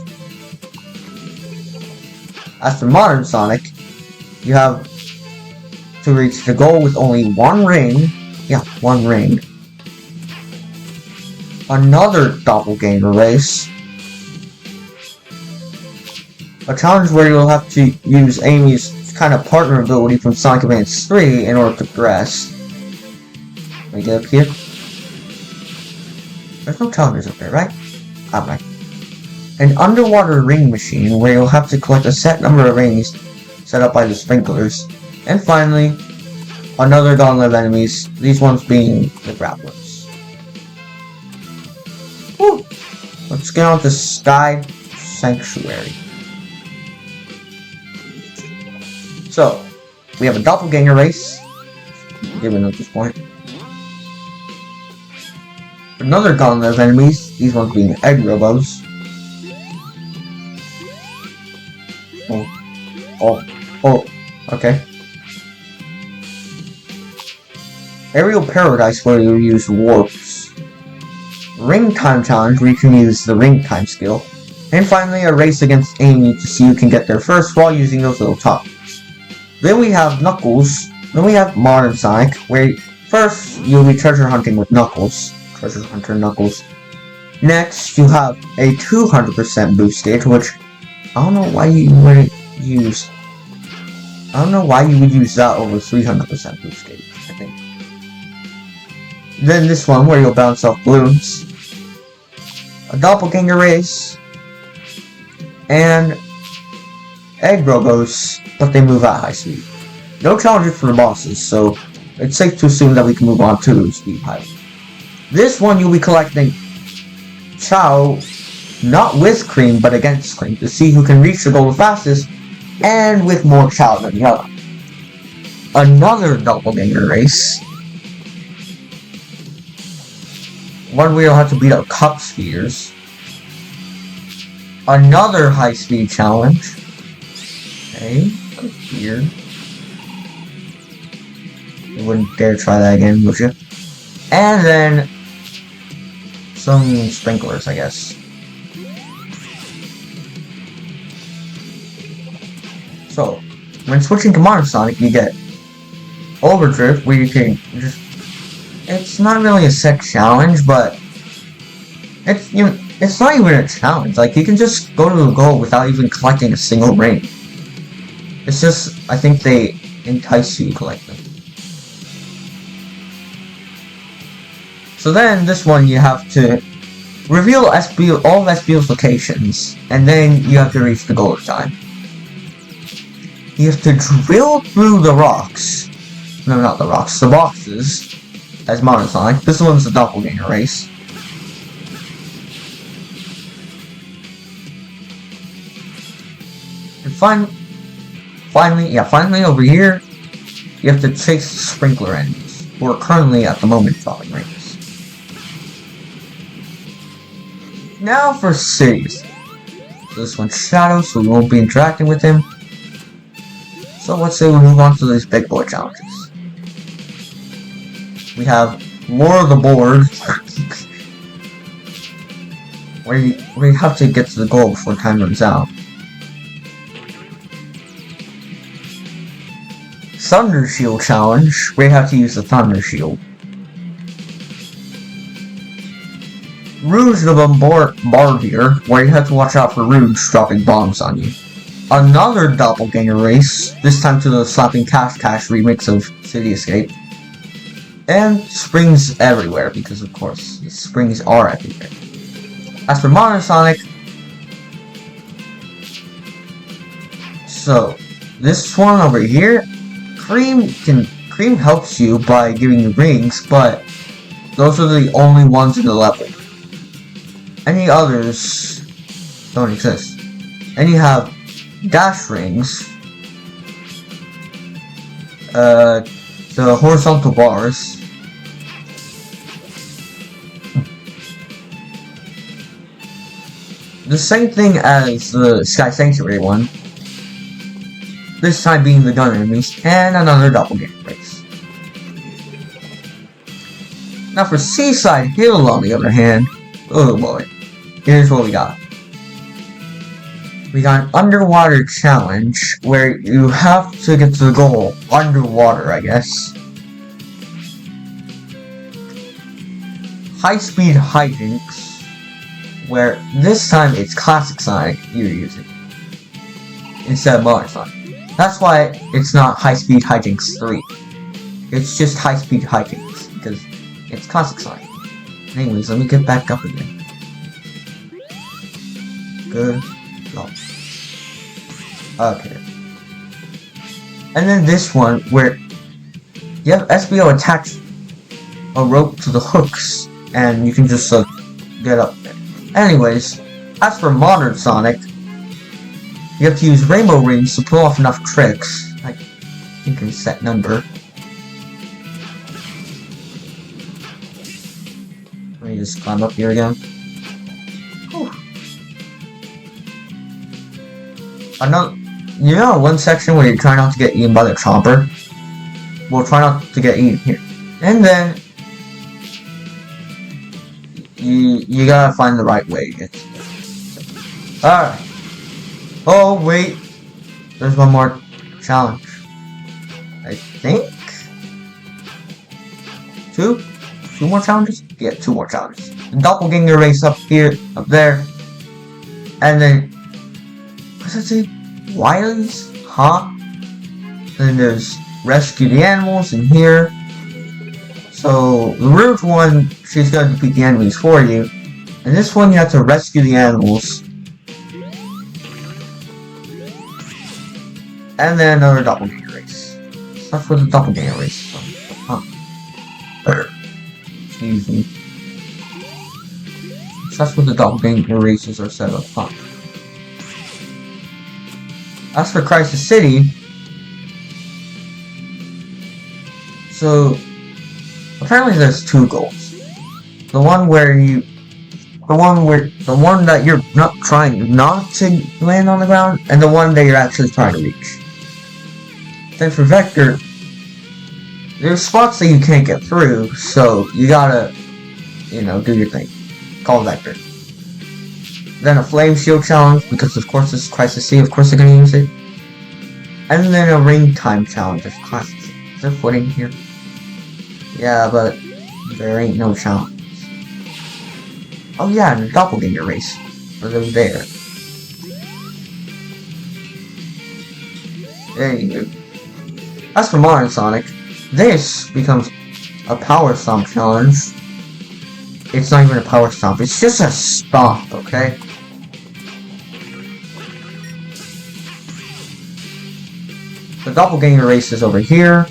As for Modern Sonic, you have to reach the goal with only one ring. Yeah, one ring. Another doppelganger race. A challenge where you'll have to use Amy's kind of partner ability from Sonic Advance 3 in order to progress. Let me get up here. There's no challenges up there, right? Alright. An underwater ring machine where you'll have to collect a set number of rings set up by the sprinklers. And finally, another gauntlet of enemies, these ones being the grapplers. Woo! Let's get on to Sky Sanctuary. So, we have a doppelganger race, given at this point. Another gauntlet of enemies, these ones being egg robos. Oh, okay. Aerial Paradise where you use warps. Ring Time Challenge where you can use the Ring Time skill. And finally a race against Amy to see who can get there first while using those little toppers. Then we have Knuckles. Then we have Modern Sonic where first you'll be treasure hunting with Knuckles. Treasure Hunter Knuckles. Next you have a 200% boost stage, which I don't know why you wouldn't use. I don't know why you would use that over 300% boost stage, I think. Then this one where you'll bounce off balloons. A doppelganger race. And egg robos, but they move at high speed. No challenges for the bosses, so it's safe to assume that we can move on to Speed Pilot. This one you'll be collecting Chao, not with Cream, but against Cream, to see who can reach the goal the fastest, and with more Chao than the other. Another doppelganger race. One where you'll have to beat up cup speeders. Another high speed challenge. Okay, that's weird. You wouldn't dare try that again, would you? And then some sprinklers, I guess. So, when switching to Modern Sonic, you get Overdrift, where you can just... It's not really a set challenge, but it's, you know, it's not even a challenge. Like, you can just go to the goal without even collecting a single ring. It's just, I think they entice you to collect them. So then, this one you have to reveal all of SBO's locations, and then you have to reach the goal of time. You have to drill through the rocks. No, not the rocks, the boxes. As Modern Sonic. This one's the Doppelganger race. And finally over here, you have to chase the sprinkler enemies, who are currently at the moment falling rings. Now for cities. So this one's Shadow, so we won't be interacting with him. So let's say we move on to these big boy challenges. We have more of the board, where you have to get to the goal before time runs out. Thunder Shield Challenge, where you have to use the Thunder Shield. Rouge the Bombardier, where you have to watch out for Rouge dropping bombs on you. Another Doppelganger race, this time to the Slapping Cash Cash remix of City Escape. And springs everywhere, because of course, the springs are everywhere. As for Modern Sonic, so this one over here, Cream helps you by giving you rings, but those are the only ones in the level. Any others don't exist. And you have dash rings, the horizontal bars, the same thing as the Sky Sanctuary one, this time being the gun enemies, and another Doppelganger race. Now for Seaside Hill, on the other hand, oh boy, here's what we got. We got an underwater challenge, where you have to get to the goal underwater, I guess. High-speed hijinks, where this time it's Classic Sonic you're using, instead of Modern Sonic. That's why it's not High-Speed Hijinks 3. It's just High-Speed Hijinks, because it's Classic Sonic. Anyways, let me get back up again. Good. Oh. Okay. And then this one, where you have SBO attach a rope to the hooks, and you can just get up there. Anyways, as for Modern Sonic, you have to use rainbow rings to pull off enough tricks. I think it's set number. Let me just climb up here again. Whew. You know one section where you try not to get eaten by the chomper? Well, try not to get eaten here. And then you gotta find the right way to get to there. Alright. Oh wait, there's one more challenge. I think two more challenges? Yeah, 2 more challenges. The Doppelganger race up there, and then what's that say? Wileys? Huh? Then there's rescue the animals in here. So the Rouge one, she's gonna defeat the enemies for you, and this one you have to rescue the animals. And then another Doppelganger race. That's for the Doppelganger race. Huh. Excuse me. So that's what the Doppelganger races are set up. Huh. As for Crisis City, so apparently there's 2 goals. The one that you're not trying not to land on the ground, and the one that you're actually trying to reach. Then for Vector, there's spots that you can't get through, so you gotta, do your thing. Call Vector. Then a Flame Shield Challenge, because of course this is Crisis C, of course they're gonna use it. And then a Ring Time Challenge, of course. Is there footing here? Yeah, but there ain't no challenge. Oh yeah, and a Doppelganger race. For them there. There you go. As for Modern Sonic, this becomes a Power Stomp challenge. It's not even a Power Stomp, it's just a stomp, okay? doppelganger race is over here.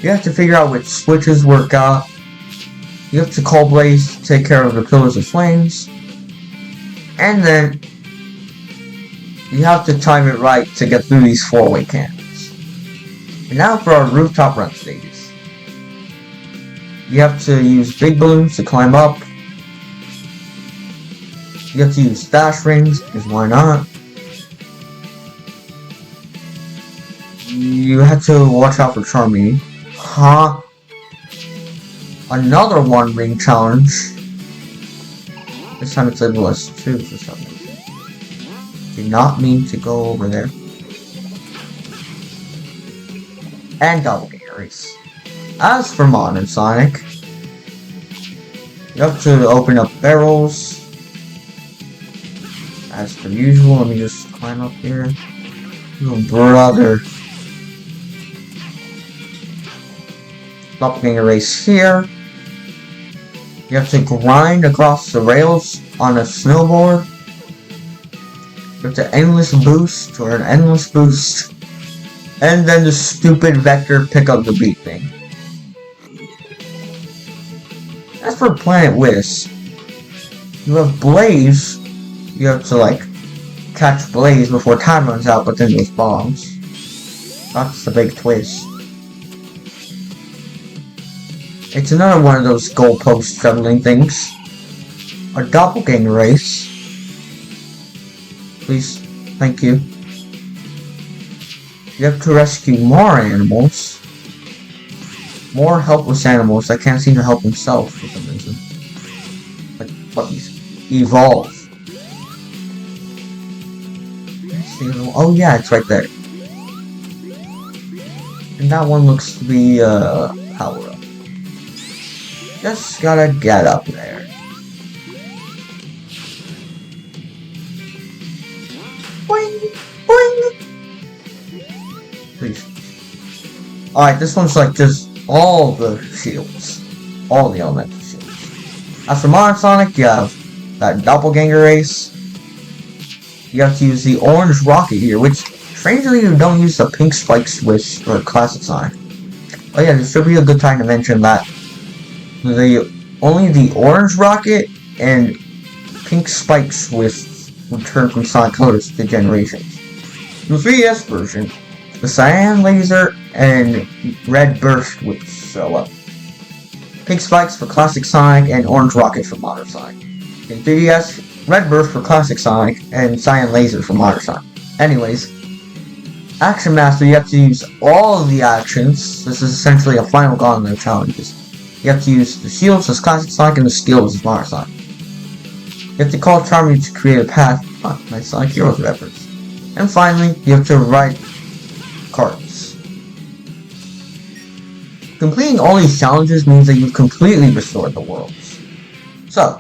You have to figure out which switches work out. You have to call Blaze to take care of the Pillars of Flames. And then you have to time it right to get through these 4-way cannons. And now for our rooftop run stages. You have to use big balloons to climb up. You have to use dash rings, because why not? You have to watch out for Charmy. Huh? Another 1 ring challenge. This time it's labeled as 2 for some reason. Did not mean to go over there. And doppelganger race. As for Modern Sonic, you have to open up barrels. As per usual, let me just climb up here. Oh brother. Doppelganger race here. You have to grind across the rails on a snowboard. You have to endless boost or an endless boost. And then the stupid vector pick up the beat thing. As for Planet Whisk, you have Blaze. You have to like catch Blaze before time runs out, but then there's bombs. That's the big twist. It's another one of those goalpost juggling things. A doppelganger race. Please, thank you. You have to rescue more animals. More helpless animals that can't seem to help themselves for some reason. Like puppies. Evolve. Oh yeah, it's right there. And that one looks to be power up. Just gotta get up there. Boing! Boing! Please. Alright, this one's like just all the shields. All the elemental shields. As for Modern Sonic, you have that doppelganger race. You have to use the orange rocket here, which strangely you don't use the pink spike switch for classic Sonic. Oh yeah, this should be a good time to mention that only the orange rocket and pink spike switch return from Sonic Colors to Generations. In the 3DS version, the cyan laser and red burst would show up. Pink spikes for classic Sonic and orange rocket for Modern Sonic. In 3DS, red burst for classic Sonic and cyan laser for Modern Sonic. Anyways, Action Master, you have to use all of the actions. This is essentially a final gauntlet of challenges. You have to use the shields as classic Sonic and the skills as Modern Sonic. You have to call Charmy to create a path. Nice Sonic Heroes reference. And finally, you have to ride carts. Completing all these challenges means that you've completely restored the worlds. So,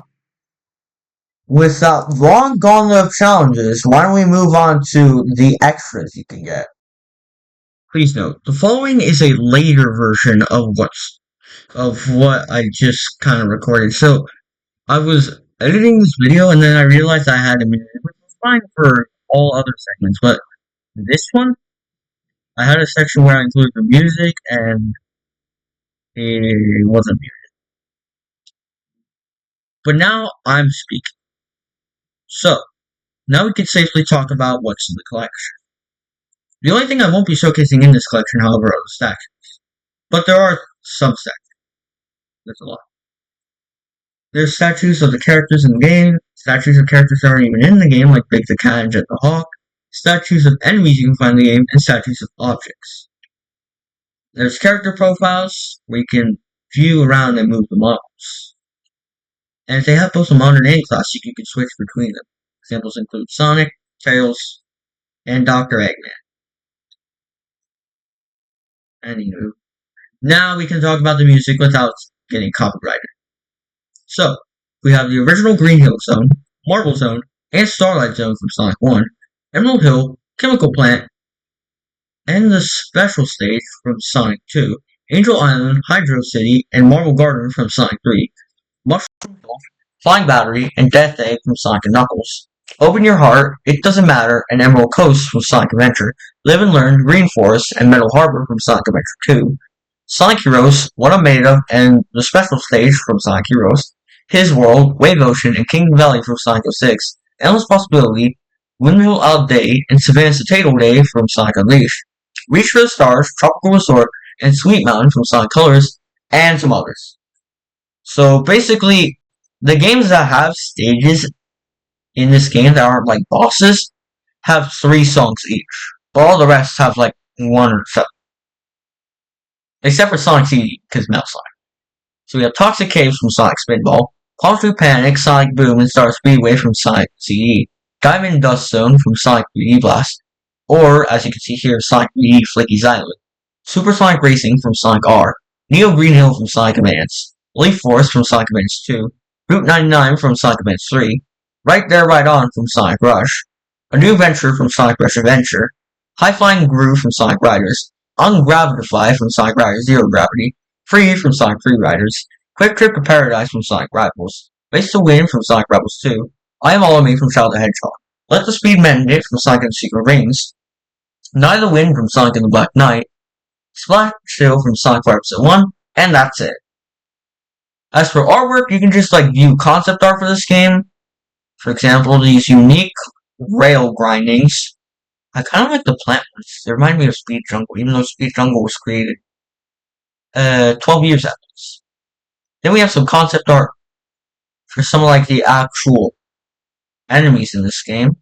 with that long gauntlet of challenges, why don't we move on to the extras you can get? Please note, the following is a later version of what I just kind of recorded. So, I was editing this video and then I realized I had a minute, which was fine for all other segments, but this one, I had a section where I included the music and it wasn't muted. But now I'm speaking. So, now we can safely talk about what's in the collection. The only thing I won't be showcasing in this collection, however, are the statues. But there are some statues. There's a lot. There's statues of the characters in the game, statues of characters that aren't even in the game, like Big the Cat and Jet the Hawk, statues of enemies you can find in the game, and statues of objects. There's character profiles, where you can view around and move the models. And if they have both a modern and classic, you can switch between them. Examples include Sonic, Tails, and Dr. Eggman. Anywho, now we can talk about the music without getting copyrighted. So, we have the original Green Hill Zone, Marble Zone, and Starlight Zone from Sonic 1, Emerald Hill, Chemical Plant, and the special stage from Sonic 2, Angel Island, Hydro City, and Marble Garden from Sonic 3, Mushroom Hill, Flying Battery, and Death Egg from Sonic & Knuckles, Open Your Heart, It Doesn't Matter, and Emerald Coast from Sonic Adventure, Live and Learn, Green Forest, and Metal Harbor from Sonic Adventure 2, Sonic Heroes, What I'm Made Of, and the Special Stage from Sonic Heroes, His World, Wave Ocean, and Kingdom Valley from Sonic 06, Endless Possibility, Windmill Out Day, and Savannah Potato Day from Sonic Unleashed, Reach for the Stars, Tropical Resort, and Sweet Mountain from Sonic Colors, and some others. So basically, the games that have stages in this game that aren't like bosses have 3 songs each, but all the rest have like 1 or 7. Except for Sonic CD, because Metal Sonic. So we have Toxic Caves from Sonic Spinball, Palm Tree Panic, Sonic Boom, and Star Speedway from Sonic CD, Diamond Dust Zone from Sonic 3D Blast, or, as you can see here, Sonic 3D Flicky's Island, Supersonic Racing from Sonic R, Neo Green Hill from Sonic Advance, Leaf Force from Sonic Advance 2, Route 99 from Sonic Advance 3, Right There Right On from Sonic Rush, A New Venture from Sonic Rush Adventure, High Flying Groove from Sonic Riders, Ungravitify from Sonic Riders Zero Gravity, Free from Sonic Free Riders, Quick Trip to Paradise from Sonic Rivals, Race to Win from Sonic Rebels 2, I Am All of Me from Shadow the Hedgehog, Let the Speed Mend It from Sonic and the Secret Rings, Night of the Wind from Sonic and the Black Knight, Splash Hill from Sonic 5 Episode 1, and that's it. As for artwork, you can just view concept art for this game. For example, these unique rail grindings. I kind of like the plant ones. They remind me of Speed Jungle, even though Speed Jungle was created 12 years after this. Then we have some concept art for some of the actual enemies in this game.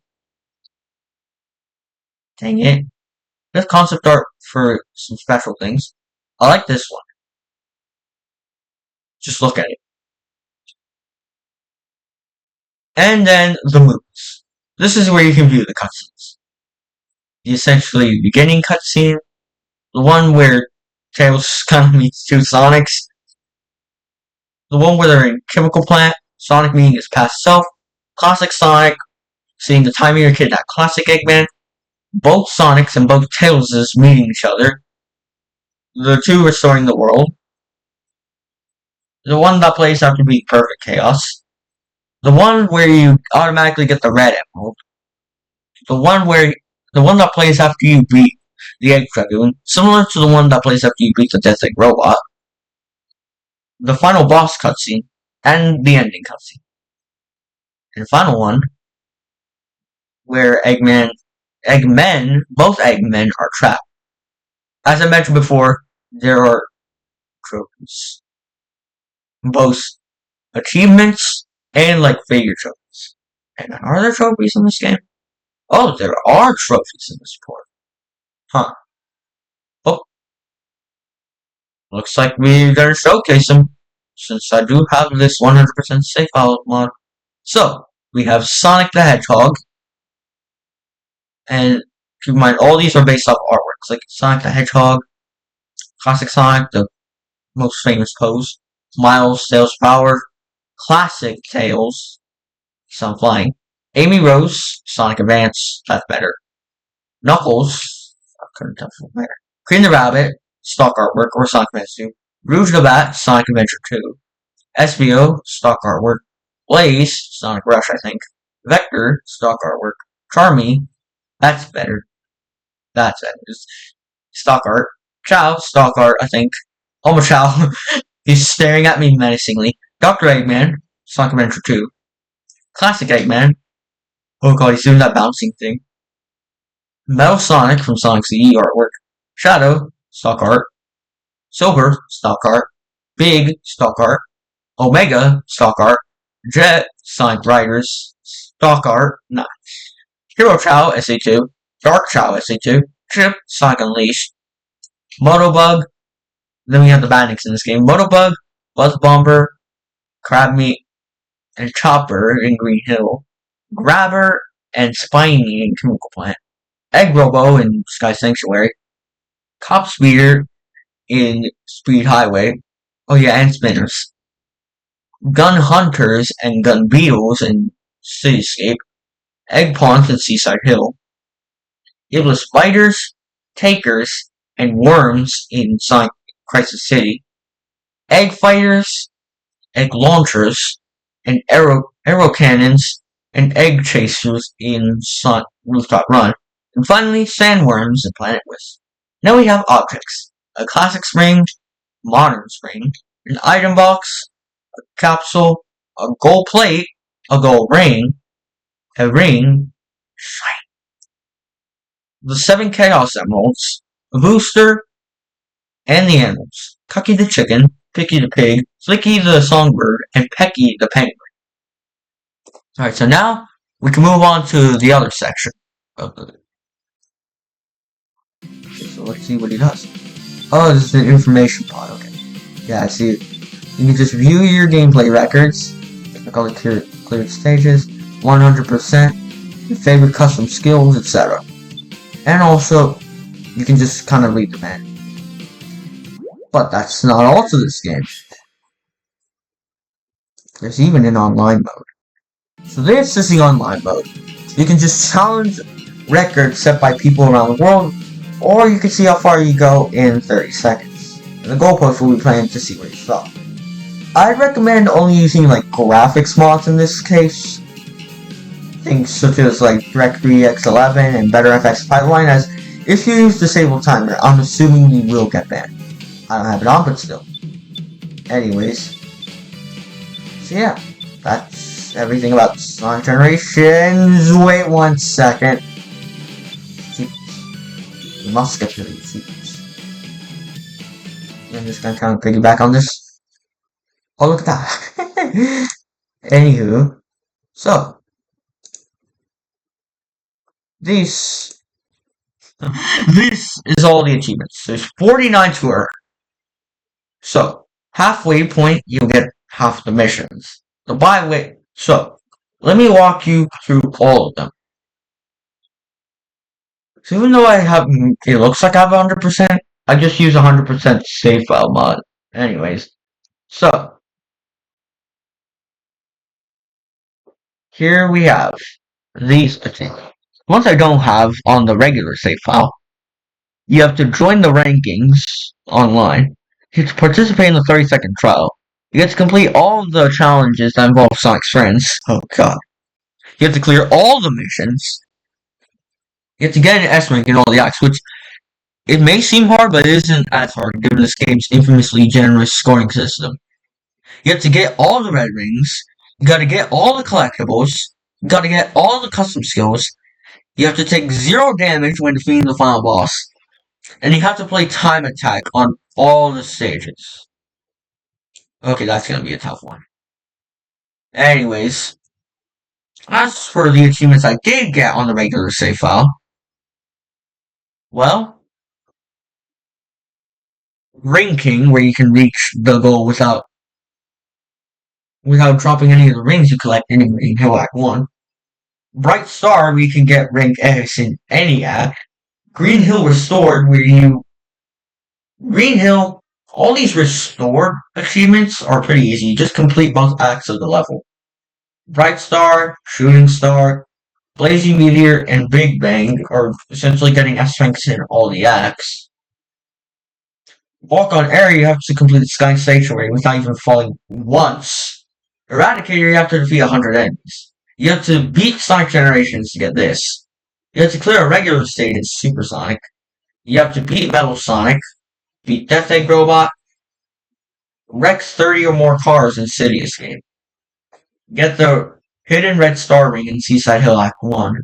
Dang it. There's concept art for some special things. I like this one. Just look at it. And then the movies. This is where you can view the cutscenes. The essentially beginning cutscene, the one where Tails kind of meets 2 Sonics, the one where they're in Chemical Plant, Sonic meeting his past self, Classic Sonic seeing the Time Eater kidnap Classic Eggman, both Sonics and both Tailses meeting each other, the 2 restoring the world, the one that plays after beating Perfect Chaos, the one where you automatically get the red emerald, the one that plays after you beat the Egg Dragoon, similar to the one that plays after you beat the Death Egg Robot, the final boss cutscene, and the ending cutscene. And the final one, where both Eggmen are trapped. As I mentioned before, there are trophies. Both achievements and figure trophies. And are there trophies in this game? Oh, there are trophies in this port. Huh. Oh. Looks like we're gonna showcase them, since I do have this 100% save file mod. So, we have Sonic the Hedgehog, and keep in mind, all these are based off artworks, like Sonic the Hedgehog, Classic Sonic, the most famous pose, Miles, Tails Power, Classic Tails, Sun Flying, Amy Rose, Sonic Advance, that's better, Knuckles, I couldn't tell from there, Cream the Rabbit, stock artwork, or Sonic Advance 2, Rouge the Bat, Sonic Adventure 2, SBO, stock artwork, Blaze, Sonic Rush, I think, Vector, stock artwork, Charmy, that's better, stock art, Chow, stock art, I think, Almost Chow, he's staring at me menacingly, Dr. Eggman, Sonic Adventure 2, Classic Eggman, oh god, he's doing that bouncing thing, Metal Sonic from Sonic CD artwork, Shadow, stock art, Silver, stock art, Big, stock art, Omega, stock art, Jet, Sonic Riders, stock art, nice, Hero Chow, SA2, Dark Chow, SA2, Chip, Sonic Unleashed, Motobug, then we have the Badniks in this game, Motobug, Buzz Bomber, Crab Meat, and Chopper in Green Hill, Grabber, and Spiny in Chemical Plant, Egg Robo in Sky Sanctuary, Cop Speeder in Speed Highway, oh yeah, and Spinners, Gun Hunters and Gun Beetles in Cityscape, Egg Pawns in Seaside Hill, Iblis Spiders, Takers, and Worms in Sonic Crisis City, Egg Fighters, Egg Launchers, and Arrow Cannons and egg chasers in Rooftop Run, and finally sandworms in Planet Wisp. Now we have objects: a classic spring, modern spring, an item box, capsule, a gold plate, a gold ring, a ring, the 7 Chaos Emeralds, a booster, and the animals: Cucky the chicken, Picky the pig, Flicky the songbird, and Pecky the penguin. Alright, so now we can move on to the other section of the. Okay, so let's see what he does. Oh, this is an information pod, okay. Yeah, I see it. You can just view your gameplay records, call it cleared stages, 100%, your favorite custom skills, etc. And also, you can just kind of read the menu. But that's not all to this game. There's even an online mode. So this is the online mode. You can just challenge records set by people around the world, or you can see how far you go in 30 seconds. And the goalpost will be playing to see where you stop. I'd recommend only using like graphics mods in this case. Things such as like DirectX 11 and BetterFX Pipeline, as if you use Disable Timer, I'm assuming you will get banned. I don't have it on, but still. Anyways. So yeah, that's everything about Sonic Generations. Wait 1 second. We must get to these secrets. I'm just gonna kind of piggyback on this. Oh, look at that. Anywho, so this is all the achievements. There's 49 to earn. So halfway point, you'll get half the missions. So let me walk you through all of them. So even though it looks like I have 100%, I just use 100% save file mod. Anyways, so here we have these achievements. Once I don't have on the regular save file, you have to join the rankings online. You have to participate in the 30-second trial. You have to complete all the challenges that involve Sonic's friends. Oh god. You have to clear all the missions. You have to get an S rank in all the acts, which it may seem hard, but it isn't as hard given this game's infamously generous scoring system. You have to get all the red rings. You gotta get all the collectibles. You gotta get all the custom skills. You have to take 0 damage when defeating the final boss. And you have to play Time Attack on all the stages. Okay, that's gonna be a tough one. Anyways, as for the achievements I did get on the regular save file, well, Ring King, where you can reach the goal without dropping any of the rings you collect in Green Hill Act 1. Bright Star, where you can get rank X in any act. Green Hill Restored, all these restored achievements are pretty easy. You just complete both acts of the level. Bright Star, Shooting Star, Blazing Meteor, and Big Bang are essentially getting S ranks in all the acts. Walk on Air, you have to complete the Sky Sanctuary without even falling once. Eradicator, you have to defeat 100 enemies. You have to beat Sonic Generations to get this. You have to clear a regular stage in Super Sonic. You have to beat Metal Sonic, beat Death Egg Robot, wreck 30 or more cars in City Escape. Get the Hidden Red Star Ring in Seaside Hill Act 1.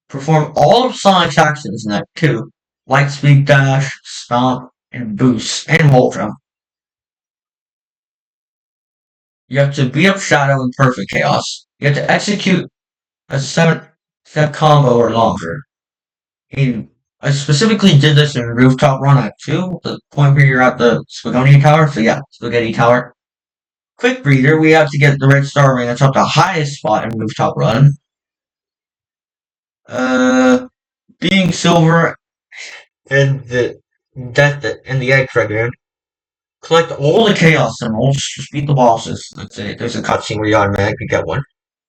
Perform all of Sonic's actions in Act 2. Lightspeed Dash, Stomp, and Boost, and Wall Jump. You have to beat up Shadow in Perfect Chaos. You have to execute a 7-step combo or longer. I specifically did this in Rooftop Run Act 2, the point where you're at the Spaghetti Tower. So yeah, Spaghetti Tower. Quick Breather, we have to get the Red Star Ring. That's up the highest spot in Rooftop Run. Being Silver and the Egg Dragoon. Collect all the Chaos Emeralds. Just beat the bosses. That's it. There's a cutscene where you automatically get one.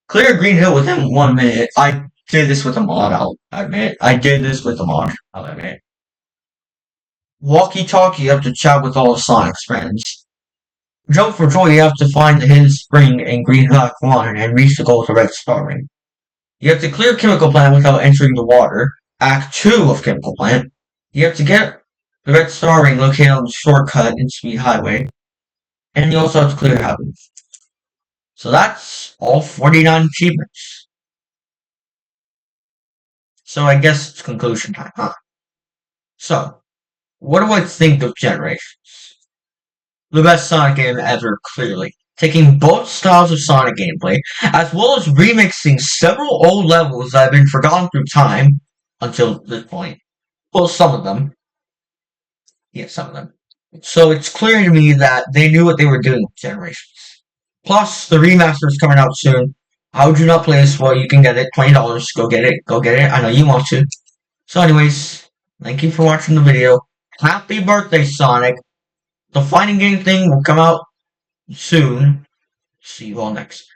Clear Green Hill within 1 minute. I did this with a mod, I'll admit. I'll admit. Walkie Talkie, you have to chat with all of Sonic's friends. jump for joy, you have to find the hidden spring in Green Rock 1 and reach the goal of the Red Star Ring. You have to clear Chemical Plant without entering the water. Act 2 of Chemical Plant. You have to get the Red Star Ring located on the shortcut in Speed Highway. And you also have to clear Happiness. So that's all 49 achievements. So I guess it's conclusion time, huh? So, what do I think of Generations? The best Sonic game ever, clearly. Taking both styles of Sonic gameplay, as well as remixing several old levels that have been forgotten through time until this point. Well, some of them. Yeah, some of them. So it's clear to me that they knew what they were doing with Generations. Plus, the remaster is coming out soon. How would you not play this? Well, you can get it. $20. Go get it. Go get it. I know you want to. So anyways, thank you for watching the video. Happy birthday, Sonic. The fighting game thing will come out soon. See you all next.